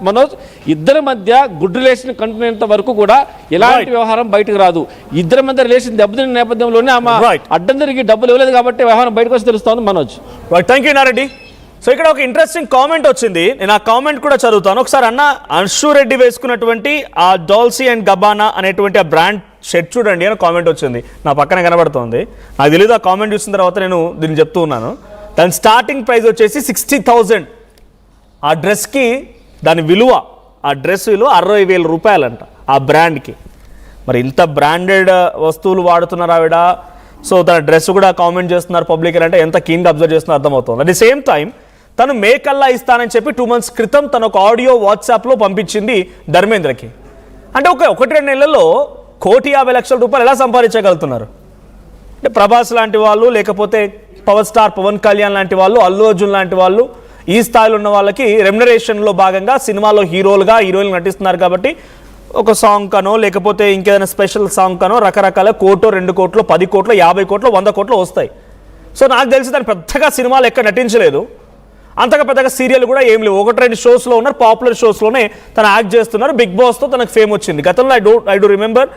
మనోజ్ ఇద్దరి మధ్య good relation కంటిన్యూంత వరకు కూడా ఎలాంటి వ్యవహారం బయటకు రాదు. ఇద్దరి మధ్య రిలేషన్ దెబ్బతిన్న నేపథ్యంలోనే ఆమె అడ్డం తిరిగి డబ్బులు ఇవ్వలేదు కాబట్టి వ్యవహారం బయటకు వచ్చి తెలుస్తోంది Manoj. Thank you Nareddy. So ఇక్కడ ఒక ఇంట్రెస్టింగ్ కామెంట్ వచ్చింది, నేను ఆ కామెంట్ కూడా చదువుతాను ఒకసారి. అన్న అన్షు రెడ్డి వేసుకున్నటువంటి ఆ డాల్సీ అండ్ గబానా అనేటువంటి ఆ బ్రాండ్ షర్ట్ చూడండి అని కామెంట్ వచ్చింది, నా పక్కన కనబడుతోంది. నాకు తెలియదు, ఆ కామెంట్ చూసిన తర్వాత నేను దీన్ని చెప్తూ ఉన్నాను. దాని స్టార్టింగ్ ప్రైస్ వచ్చేసి 60,000. ఆ డ్రెస్కి దాని విలువ, ఆ డ్రెస్ విలువ 60,000 రూపాయలంట ఆ బ్రాండ్కి. మరి ఇంత బ్రాండెడ్ వస్తువులు వాడుతున్నారు ఆవిడ. సో తన డ్రెస్ కూడా కామెంట్ చేస్తున్నారు పబ్లిక్ అంటే ఎంత కీన్గా అబ్జర్వ్ చేస్తున్నారు అర్థమవుతుంది. అట్ ది సేమ్ టైం తను మేకల్లా ఇస్తానని చెప్పి 2 months క్రితం తను ఒక ఆడియో వాట్సాప్లో పంపించింది ధర్మేంద్రకి. అంటే 1-2 నెలల్లో 1,50,00,000 రూపాయలు ఎలా సంపాదించగలుగుతున్నారు అంటే ప్రభాస్ లాంటి వాళ్ళు, లేకపోతే పవర్ స్టార్ పవన్ కళ్యాణ్ లాంటి వాళ్ళు, అల్లు అర్జున్ లాంటి వాళ్ళు, ఈ స్థాయిలో ఉన్న వాళ్ళకి రెమ్యునరేషన్లో భాగంగా సినిమాలో హీరోలుగా హీరోయిన్లు నటిస్తున్నారు కాబట్టి ఒక సాంగ్ కనో లేకపోతే ఇంకేదైనా స్పెషల్ సాంగ్ కనో రకరకాల 1 2 కోట్లు 10 కోట్లు 50 కోట్లు 100 కోట్లు వస్తాయి. సో నాకు తెలిసి తను పెద్దగా సినిమాలు ఎక్కడ నటించలేదు, అంతగా పెద్దగా సీరియల్ కూడా ఏం లేవు. 1-2 షోస్లో ఉన్నారు, పాపులర్ షోస్లోనే తను యాక్ట్ చేస్తున్నారు. బిగ్ బాస్తో తనకు ఫేమ్ వచ్చింది. గతంలో I do remember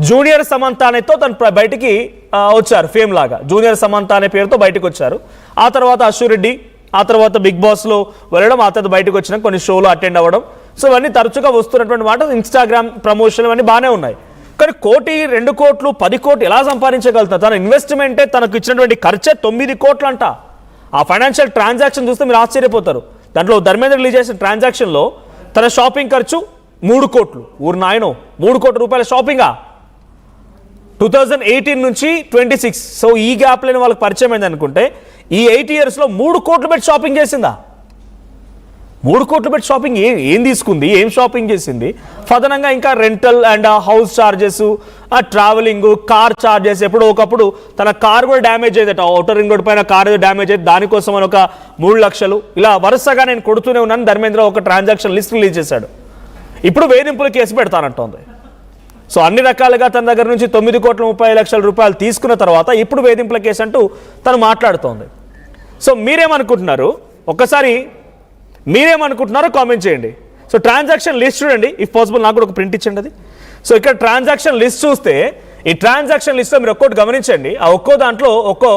junior Samantha అనేతో తను బయటికి వచ్చారు, ఫేమ్ లాగా జూనియర్ సమంత అనే పేరుతో బయటకు వచ్చారు. ఆ తర్వాత అశ్వు రెడ్డి, ఆ తర్వాత బిగ్ బాస్లో వెళ్ళడం, ఆ తర్వాత బయటకు వచ్చిన కొన్ని షోలు అటెండ్ అవ్వడం. సో ఇవన్నీ తరచుగా వస్తున్నటువంటి మాట. ఇన్స్టాగ్రామ్ ప్రమోషన్ ఇవన్నీ బాగానే ఉన్నాయి. కానీ 1 2 కోట్లు 10 కోట్లు ఎలా సంపాదించగలుగుతారు? తన ఇన్వెస్ట్మెంటే తనకు ఇచ్చినటువంటి ఖర్చే 9 కోట్లు అంట. ఆ ఫైనాన్షియల్ ట్రాన్సాక్షన్ చూస్తే మీరు ఆశ్చర్యపోతారు. దాంట్లో ధర్మేంద్ర రిలీజ్ చేసిన ట్రాన్సాక్షన్లో తన షాపింగ్ ఖర్చు 3 కోట్లు. ఊరు నాయనో, 3 కోట్ల రూపాయల షాపింగా 2018 నుంచి 26. సో ఈ గ్యాప్ లేని వాళ్ళకి పరిచయం అయింది అనుకుంటే ఈ 8 yearsలో 3 కోట్లు పెట్టి షాపింగ్ చేసిందా? 3 కోట్లు పెట్టి షాపింగ్ ఏం తీసుకుంది, ఏం షాపింగ్ చేసింది? ఫదనంగా ఇంకా rental and house charges, travelling, car charges. ఎప్పుడో ఒకప్పుడు తన కార్ కూడా డ్యామేజ్ అయ్యేదట, ఔటర్ రింగ్ రోడ్ పైన కార్ డ్యామేజ్ అయ్యేది, దానికోసం అని ఒక 3 లక్షలు. ఇలా వరుసగా నేను కొడుతూనే ఉన్నాను. ధర్మేంద్ర ఒక ట్రాన్సాక్షన్ లిస్ట్ రిలీజ్ చేశాడు. ఇప్పుడు వేధింపులు కేసు పెడతానంటోంది. సో అన్ని రకాలుగా తన దగ్గర నుంచి 9,30,00,000 రూపాయలు తీసుకున్న తర్వాత ఇప్పుడు వేధింపుల కేసు అంటూ తను మాట్లాడుతోంది. సో మీరేమనుకుంటున్నారు, ఒక్కసారి మీరేమనుకుంటున్నారో కామెంట్ చేయండి. సో ట్రాన్సాక్షన్ లిస్ట్ చూడండి, ఇఫ్ పాసిబుల్ నాకు కూడా ఒక ప్రింట్ ఇచ్చండి అది. సో ఇక్కడ ట్రాన్సాక్షన్ లిస్ట్ చూస్తే ఈ ట్రాన్సాక్షన్ లిస్ట్లో మీరు ఒక్కోటి గమనించండి. ఆ ఒక్కో దాంట్లో ఒక్కో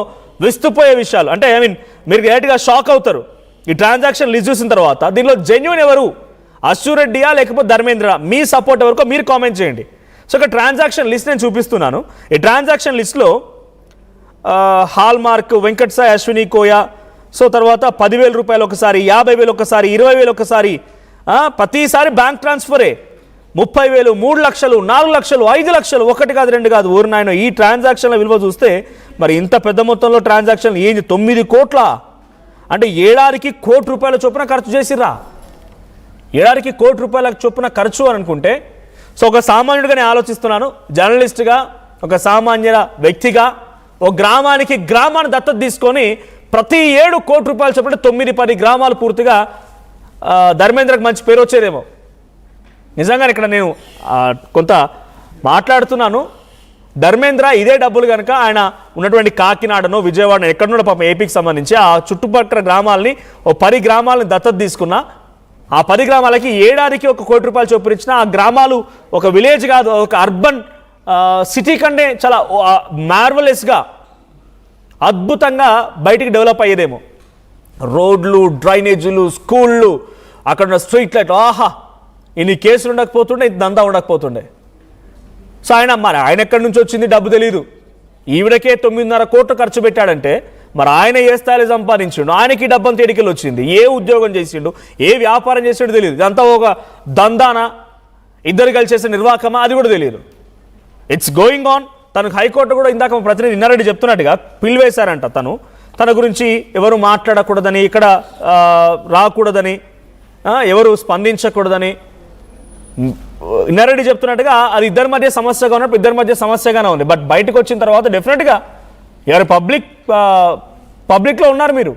విస్తుపోయే విషయాలు, అంటే మీరు డైరెక్ట్గా షాక్ అవుతారు ఈ ట్రాన్సాక్షన్ లిస్ట్ చూసిన తర్వాత. దీనిలో జెన్యూన్ ఎవరు, అశ్వు రెడ్డియా లేకపోతే ధర్మేంద్ర? మీ సపోర్ట్ ఎవరికో మీరు కామెంట్ చేయండి. సో ఇక్కడ ట్రాన్సాక్షన్ లిస్ట్ నేను చూపిస్తున్నాను. ఈ ట్రాన్సాక్షన్ లిస్ట్లో hall mark, Venkat Sai, Ashwini Koya, so తర్వాత 10,000 రూపాయలు ఒకసారి, 50,000 ఒకసారి, 20,000 ఒకసారి, ప్రతిసారి బ్యాంక్ ట్రాన్స్ఫరే 30,000, 3 లక్షలు, 4 లక్షలు, 5 లక్షలు, 1 కాదు 2 కాదు. ఊరు నాయన ఈ ట్రాన్సాక్షన్ల విలువ చూస్తే మరి ఇంత పెద్ద మొత్తంలో ట్రాన్సాక్షన్లు ఏంది? 9 కోట్ల అంటే ఏడాదికి 1 కోటి రూపాయల చొప్పున ఖర్చు చేసిర్రా. ఏడాదికి 1 కోటి రూపాయల చొప్పున ఖర్చు అని అనుకుంటే, సో ఒక సామాన్యుడిగా నేను ఆలోచిస్తున్నాను, జర్నలిస్ట్గా, ఒక సామాన్య వ్యక్తిగా, ఒక గ్రామాన్ని దత్తత తీసుకొని ప్రతి 7 కోట్ల రూపాయలు చెప్పంటే 9-10 గ్రామాలు పూర్తిగా ధర్మేంద్రకు మంచి పేరు వచ్చేదేమో. నిజంగానే ఇక్కడ నేను కొంత మాట్లాడుతున్నాను. ధర్మేంద్ర ఇదే డబ్బులు కనుక ఆయన ఉన్నటువంటి కాకినాడనో విజయవాడనో ఎక్కడున్నాడో పాపం ఏపీకి సంబంధించి ఆ చుట్టుపక్కల గ్రామాలని, ఓ 10 గ్రామాలని దత్తత తీసుకున్నా, ఆ 10 గ్రామాలకి ఏడాదికి 1 కోటి రూపాయలు చొప్పున ఇచ్చిన ఆ గ్రామాలు ఒక విలేజ్ కాదు, ఒక అర్బన్ సిటీ కంటే చాలా మార్వలెస్గా అద్భుతంగా బయటికి డెవలప్ అయ్యేదేమో. రోడ్లు, డ్రైనేజీలు, స్కూళ్ళు, అక్కడ ఉన్న స్ట్రీట్ లైట్, ఆహా ఇన్ని కేసులు ఉండకపోతుండే, ఇదంతా ఉండకపోతుండే. సో ఆయన ఎక్కడి నుంచి వచ్చింది డబ్బు తెలియదు. ఈవిడకే 9.5 కోట్లు ఖర్చు పెట్టాడంటే మరి ఆయన ఏ స్థాయిలో సంపాదించిండు, ఆయనకి డబ్బని తేడికలు వచ్చింది, ఏ ఉద్యోగం చేసిండు, ఏ వ్యాపారం చేసాడో తెలియదు. ఇదంతా ఒక దందానా, ఇద్దరు కలిసి చేసే నిర్వాహకమా, అది కూడా తెలియదు. It's going on. తనకు హైకోర్టు కూడా ఇందాక ప్రతినిధి ఇన్నారెడ్డి చెప్తున్నట్టుగా పిలివేశారంట. తన గురించి ఎవరు మాట్లాడకూడదని, ఇక్కడ రాకూడదని, ఎవరు స్పందించకూడదని ఇన్నారెడ్డి చెప్తున్నట్టుగా అది ఇద్దరి మధ్య సమస్యగా ఉన్నప్పుడు ఇద్దరి మధ్య సమస్యగానే ఉంది. బట్ బయటకు వచ్చిన తర్వాత డెఫినెట్గా ఎవరు పబ్లిక్లో ఉన్నారు మీరు,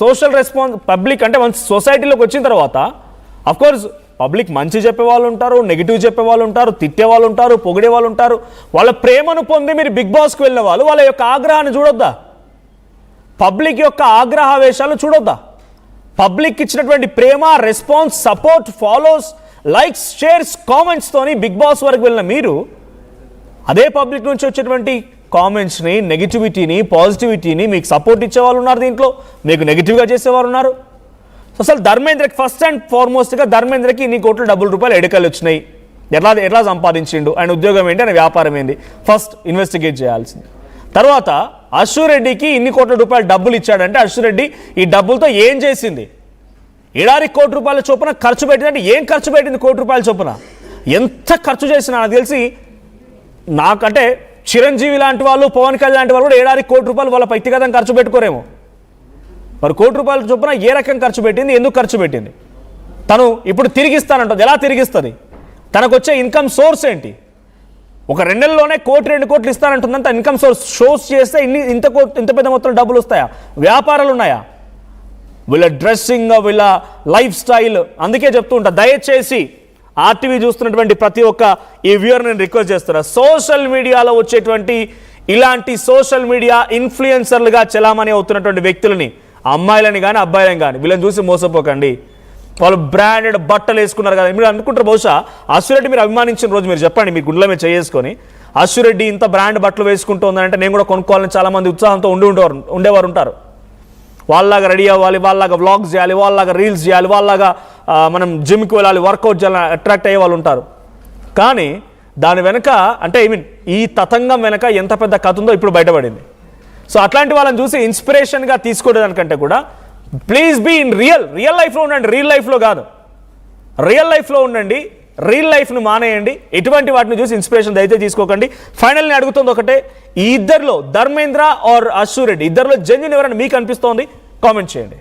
సోషల్ రెస్పాన్స్ పబ్లిక్ అంటే మన సొసైటీలోకి వచ్చిన తర్వాత అఫ్కోర్స్ పబ్లిక్ మంచి చెప్పేవాళ్ళు ఉంటారు, నెగిటివ్ చెప్పేవాళ్ళు ఉంటారు, తిట్టేవాళ్ళు ఉంటారు, పొగిడే వాళ్ళు ఉంటారు. వాళ్ళ ప్రేమను పొంది మీరు బిగ్ బాస్కి వెళ్ళిన వాళ్ళు వాళ్ళ యొక్క ఆగ్రహాన్ని చూడొద్దా? పబ్లిక్ యొక్క ఆగ్రహావేశాలు చూడొద్దా? పబ్లిక్ ఇచ్చినటువంటి ప్రేమ, response, support, follows, likes, shares, కామెంట్స్తోని బిగ్ బాస్ వరకు వెళ్ళిన మీరు అదే పబ్లిక్ నుంచి వచ్చేటువంటి కామెంట్స్ని, నెగిటివిటీని, పాజిటివిటీని మీకు సపోర్ట్ ఇచ్చేవాళ్ళు ఉన్నారు, దీంట్లో మీకు నెగిటివ్గా చేసేవారు ఉన్నారు. సో అసలు ధర్మేంద్రకి ఫస్ట్ అండ్ ఫార్మోస్ట్గా ధర్మేంద్రకి ఇన్ని కోట్ల రూపాయలు ఎడకలు వచ్చినాయి, ఎట్లా సంపాదించిండు, ఆయన ఉద్యోగం ఏంటి, ఆయన వ్యాపారం ఏంటి, ఫస్ట్ ఇన్వెస్టిగేట్ చేయాల్సింది. తర్వాత అశ్వరెడ్డికి ఇన్ని కోట్ల రూపాయలు డబ్బులు ఇచ్చాడంటే అశ్వరెడ్డి ఈ డబ్బులతో ఏం చేసింది, ఏడాదికి ₹1 చొప్పున ఖర్చు పెట్టిందంటే ఏం ఖర్చు పెట్టింది, ₹1 చొప్పున ఎంత ఖర్చు చేసినా నాకు తెలిసి, నాకంటే చిరంజీవి లాంటి వాళ్ళు, పవన్ కళ్యాణ్ లాంటి వాళ్ళు కూడా ఏడాదికి ₹1 వాళ్ళ వ్యక్తిగతంగా ఖర్చు పెట్టుకోరేమో. మరి ₹1 చొప్పున ఏ రకం ఖర్చు పెట్టింది, ఎందుకు ఖర్చు పెట్టింది, తను ఇప్పుడు తిరిగిస్తానంటుంది, ఎలా తిరిగిస్తుంది, తనకు వచ్చే ఇన్కమ్ సోర్స్ ఏంటి, ఒక 2 నెలల్లోనే ₹1, 2 కోట్లు ఇస్తానంటుందంత ఇన్కమ్ సోర్స్ షోస్ చేస్తే ఇంత పెద్ద మొత్తం డబ్బులు వస్తాయా, వ్యాపారాలు ఉన్నాయా, వీళ్ళ డ్రెస్సింగ్, వీళ్ళ లైఫ్ స్టైల్. అందుకే చెప్తూ ఉంటా, దయచేసి ఆర్టీవీ చూస్తున్నటువంటి ప్రతి ఒక్క ఈ వ్యూయర్ నేను రిక్వెస్ట్ చేస్తున్నా, సోషల్ మీడియాలో వచ్చేటువంటి ఇలాంటి సోషల్ మీడియా ఇన్ఫ్లుయెన్సర్లుగా చలామణి అవుతున్నటువంటి వ్యక్తులని, అమ్మాయిలని కానీ అబ్బాయిలని కానీ, వీళ్ళని చూసి మోసపోకండి. వాళ్ళు బ్రాండెడ్ బట్టలు వేసుకున్నారు కదా, మీరు అనుకుంటారు బహుశా అశ్వరెడ్డి మీరు అభిమానించిన రోజు మీరు చెప్పండి, మీ గుండెల మీద చేసుకొని అశ్వరెడ్డి ఇంత బ్రాండ్ బట్టలు వేసుకుంటుందంటే నేను కూడా కొనుక్కోవాలని చాలామంది ఉత్సాహంతో ఉండేవారు ఉంటారు. వాళ్ళలాగా రెడీ అవ్వాలి, వాళ్ళలాగా వ్లాగ్స్ చేయాలి, వాళ్ళలాగా రీల్స్ చేయాలి, వాళ్ళలాగా మనం జిమ్కి వెళ్ళాలి, వర్కౌట్ చేయాలని అట్రాక్ట్ అయ్యే వాళ్ళు ఉంటారు. కానీ దాని వెనక అంటే ఈ తతంగం వెనక ఎంత పెద్ద కథ ఉందో ఇప్పుడు బయటపడింది. సో అట్లాంటి వాళ్ళని చూసి ఇన్స్పిరేషన్గా తీసుకోవడానికంటే కూడా ప్లీజ్ బీ ఇన్ రియల్ లైఫ్లో ఉండండి, రియల్ లైఫ్లో కాదు, రియల్ లైఫ్లో ఉండండి, రియల్ లైఫ్ను మానేయండి. ఎటువంటి వాటిని చూసి ఇన్స్పిరేషన్ దయచేసి తీసుకోకండి. ఫైనల్ని అడుగుతుంది ఒకటే, ఈ ఇద్దరిలో ధర్మేంద్ర ఆర్ అశ్వరెడ్డి ఇద్దరిలో జెన్యూన్ ఎవరైనా మీకు అనిపిస్తోంది, కామెంట్ చేయండి.